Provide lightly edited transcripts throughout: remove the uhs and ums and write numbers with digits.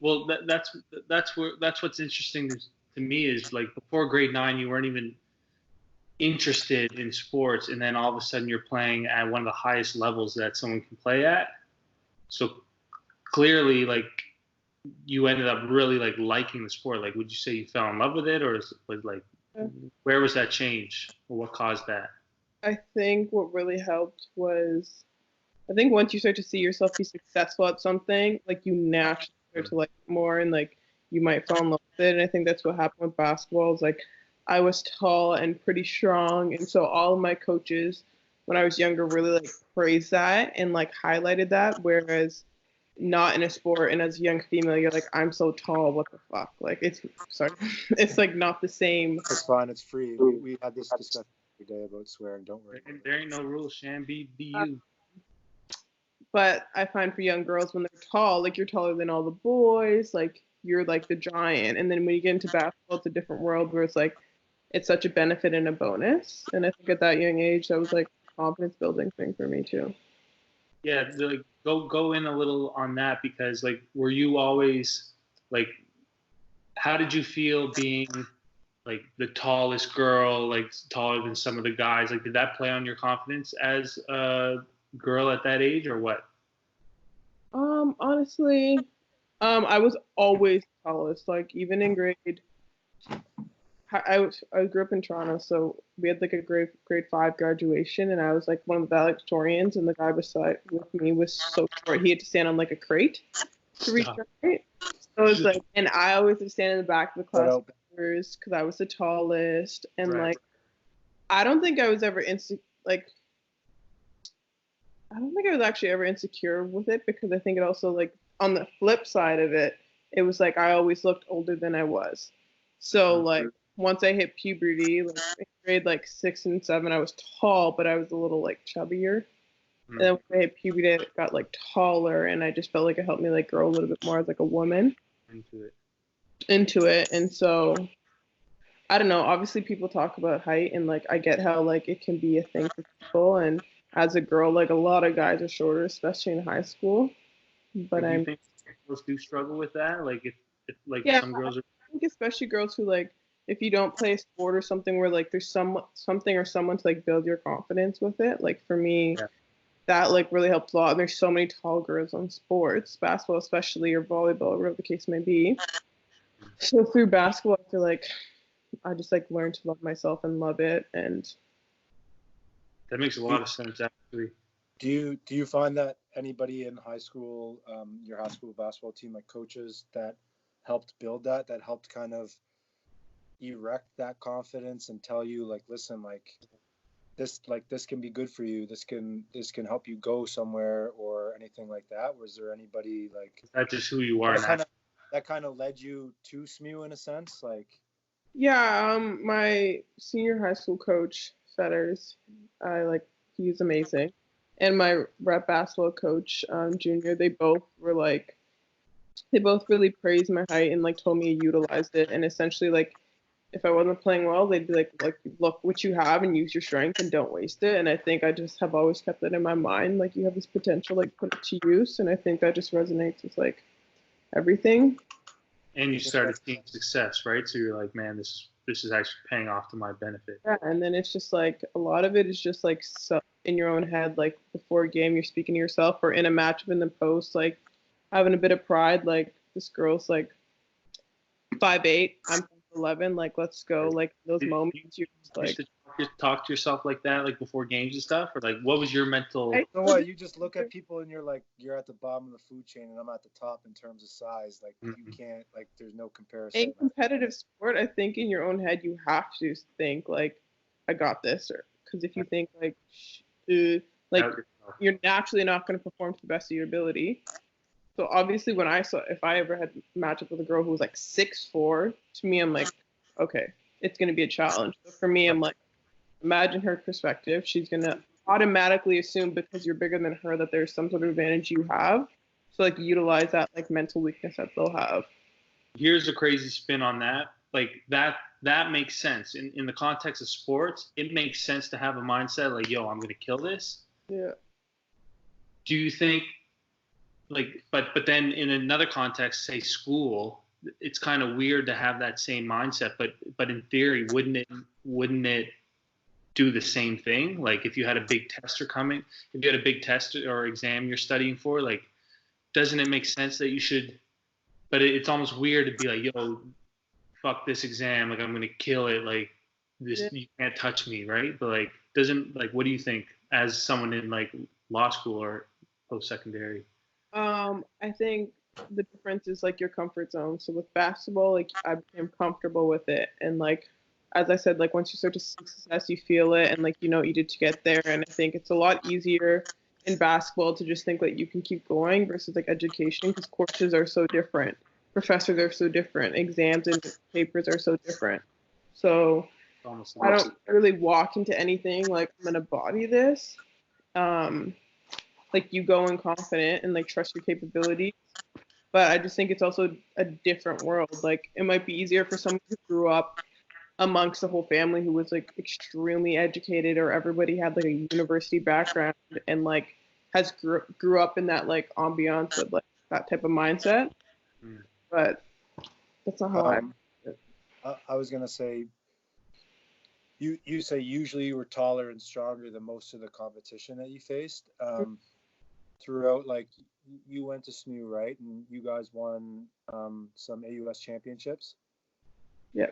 Well, that's what's interesting to me is like before grade 9, you weren't even interested in sports, and then all of a sudden you're playing at one of the highest levels that someone can play at. So clearly, like you ended up really like liking the sport. Like, would you say you fell in love with it, or was like where was that change, or what caused that? I think what really helped was, I think once you start to see yourself be successful at something, like you naturally start to like it more, and like you might fall in love with it. And I think that's what happened with basketball. Is like I was tall and pretty strong, and so all of my coaches when I was younger really like praised that and like highlighted that. Whereas not in a sport, and as a young female, you're like, I'm so tall, what the fuck? Like it's sorry, it's like not the same. It's fine, it's free. We had this discussion every day about swearing. Don't worry. There ain't no rules, Shan. Be you. But I find for young girls when they're tall, like you're taller than all the boys, like you're like the giant. And then when you get into basketball, it's a different world where it's like it's such a benefit and a bonus. And I think at that young age, that was like a confidence building thing for me too. Yeah, like go in a little on that, because like were you always like, how did you feel being like the tallest girl, like taller than some of the guys? Like, did that play on your confidence as a girl at that age, or what? Honestly, I was always the tallest. Like even in grade, I grew up in Toronto, so we had like a grade 5 graduation, and I was like one of the valedictorians, and the guy beside with me was so short he had to stand on like a crate to reach the crate. So it was like, and I always would stand in the back of the class because I was the tallest, and like I don't think I was ever I don't think I was actually ever insecure with it, because I think it also like on the flip side of it, it was like I always looked older than I was. So like once I hit puberty, like in grade like 6 and 7, I was tall, but I was a little like chubbier. And then when I hit puberty, I got like taller, and I just felt like it helped me like grow a little bit more as like a woman into it. And so I don't know, obviously people talk about height, and like I get how like it can be a thing for people, and as a girl, like a lot of guys are shorter, especially in high school. But do you think girls do struggle with that? Like if like some girls are, I think especially girls who like, if you don't play a sport or something where like there's something or someone to like build your confidence with it. Like for me, that like really helped a lot. And there's so many tall girls on sports, basketball especially, or volleyball, whatever the case may be. So through basketball, I feel like I just like learned to love myself and love it, and that makes a lot of sense actually. Do you find that anybody in high school, your high school basketball team, like coaches that helped build that helped kind of erect that confidence and tell you like, listen, like this can be good for you, this can help you go somewhere, or anything like that? Was there anybody like that's just who you are that kind of led you to SMU in a sense? Like my senior high school coach Fetters, he's amazing, and my rep basketball coach junior, they both really praised my height and like told me to utilize it, and essentially like if I wasn't playing well, they'd be like look what you have and use your strength and don't waste it. And I think I just have always kept that in my mind, like you have this potential, like put it to use. And I think that just resonates with like everything. And you started seeing success, right? So you're like, man, this is actually paying off to my benefit. Yeah, and then it's just like a lot of it is just like so in your own head, like before a game you're speaking to yourself, or in a matchup in the post, like having a bit of pride, like this girl's like 5'8", I'm 11, like let's go. Like those moments you're just like talk to yourself like that, like before games and stuff, or like what was your mental? You know what, you just look at people and you're like, you're at the bottom of the food chain and I'm at the top in terms of size. Like you can't, like there's no comparison. In competitive sport, I think in your own head you have to think like I got this, or because if you think like you're naturally not going to perform to the best of your ability. So obviously if I ever had a matchup with a girl who was like 6'4", to me I'm like, okay, it's going to be a challenge. So for me, I'm like, imagine her perspective. She's going to automatically assume because you're bigger than her that there's some sort of advantage you have. So like utilize that like mental weakness that they'll have. Here's a crazy spin on that. Like that makes sense. In the context of sports, it makes sense to have a mindset like, yo, I'm going to kill this. Yeah. Do you think like, but then in another context, say school, it's kind of weird to have that same mindset. But in theory, wouldn't it do the same thing? Like if you had a big tester coming, if you had a big test or exam you're studying for, like, doesn't it make sense that you should? But it's almost weird to be like, yo, fuck this exam, like I'm gonna kill it, like this, Yeah. you can't touch me, right? But like, doesn't, like, what do you think as someone in like law school or post secondary? I think the difference is like your comfort zone. So with basketball, like I became comfortable with it, and like as I said, like once you start to see success, you feel it, and like you know what you did to get there. And I think it's a lot easier in basketball to just think that you can keep going versus like education because courses are so different, professors are so different, exams and papers are so different. So Almost I like, don't really walk into anything like I'm gonna body this. Um, like you go in confident and like trust your capabilities. But I just think it's also a different world. Like it might be easier for someone who grew up amongst a whole family who was like extremely educated or everybody had like a university background and like grew up in that like ambiance of like that type of mindset. mm, But that's not how I. Um, I was gonna say, you say usually you were taller and stronger than most of the competition that you faced. Throughout, like you went to SMU, right? And you guys won some AUS championships Yeah.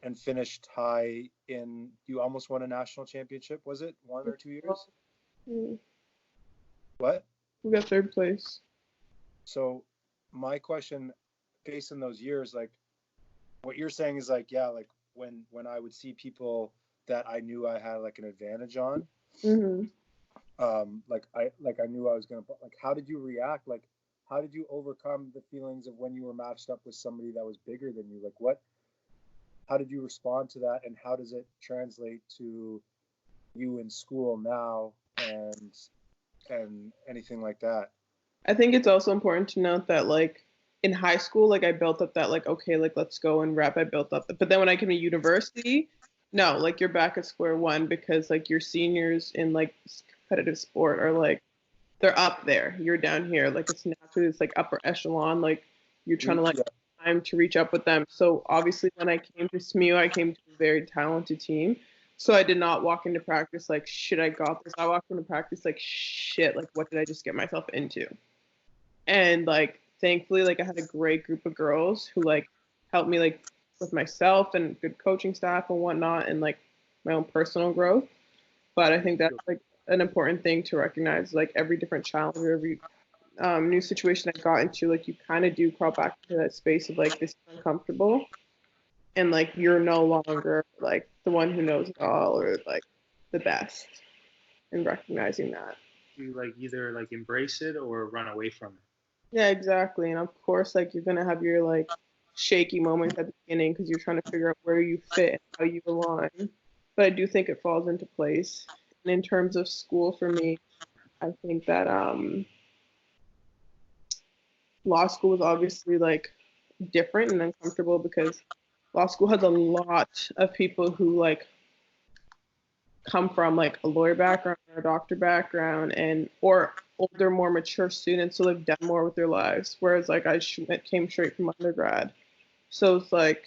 and finished high in. You almost won a national championship. Was it 1 or 2 years? Mm, What? we got third place. So my question, based on those years, like what you're saying is like, yeah, like when I would see people that I knew I had like an advantage on, Hmm. like I knew I was gonna, like, how did you react? Like, how did you overcome the feelings of when you were matched up with somebody that was bigger than you? Like, how did you respond to that, and how does it translate to you in school now, and anything like that? I think it's also important to note that like in high school, like I built up that like okay, like let's go and rep. I built up, but then when I came to university, no, like you're back at square one because like your seniors in like competitive sport are like they're up there. You're down here. Like it's naturally it's like upper echelon. Like you're trying to like Yeah, time to reach up with them. So obviously when I came to SMU, I came to a very talented team. So I did not walk into practice like shit, I got this. I walked into practice like shit, like what did I just get myself into? And like thankfully like I had a great group of girls who like helped me like with myself and good coaching staff and whatnot and like my own personal growth. But I think that's like an important thing to recognize. Like every different challenge or every new situation I got into, like you kind of do crawl back into that space of like this is uncomfortable, and like you're no longer like the one who knows it all or like the best, and recognizing that. you like either like embrace it or run away from it. Yeah, exactly. And of course, like you're gonna have your like shaky moments at the beginning because you're trying to figure out where you fit and how you align. But I do think it falls into place. And in terms of school for me, I think that law school was obviously like different and uncomfortable because law school has a lot of people who like come from like a lawyer background or a doctor background and or older more mature students who have done more with their lives whereas like came straight from undergrad, so it's like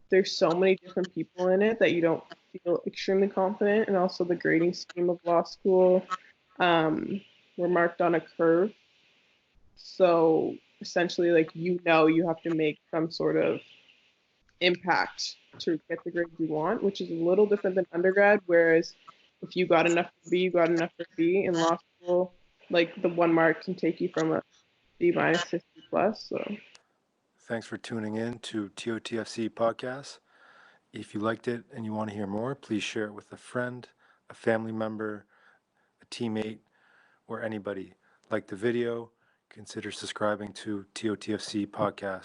there's so many different people in it that you don't feel extremely confident, and also the grading scheme of law school, um, we're marked on a curve. So essentially, like you know, you have to make some sort of impact to get the grade you want, which is a little different than undergrad. Whereas if you got enough for B, you got enough for B. In law school, like the one mark can take you from a B minus to C plus. So thanks for tuning in to TOTFC podcast. If you liked it and you want to hear more, please share it with a friend, a family member, a teammate, or anybody. Like the video, consider subscribing to TOTFC podcast.